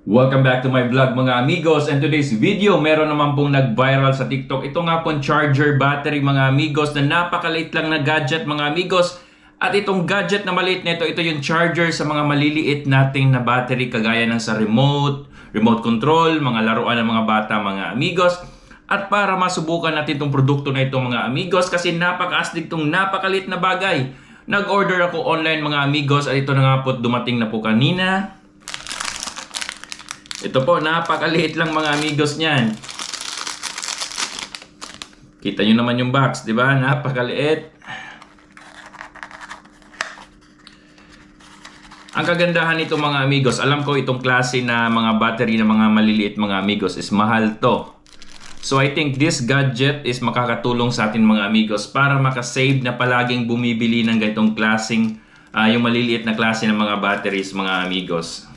Welcome back to my vlog mga amigos, and today's video meron naman pong nag-viral sa TikTok. Ito nga pong charger battery mga amigos na napakaliit lang na gadget mga amigos. At itong gadget na maliit nito, ito yung charger sa mga maliliit nating na battery kagaya ng sa remote control, mga laruan ng mga bata mga amigos. At para masubukan natin itong produkto na ito mga amigos kasi napakaastig itong napakaliit na bagay. Nag-order ako online mga amigos at ito na nga po dumating na po kanina. Ito po, napakaliit lang mga amigos niyan. Kita nyo naman yung box, di ba? Napakaliit. Ang kagandahan nito mga amigos, alam ko itong klase na mga battery na mga maliliit mga amigos is mahal to. So I think this gadget is makakatulong sa atin mga amigos para makasave na palaging bumibili ng ganitong klaseng, yung maliliit na klase ng mga batteries mga amigos.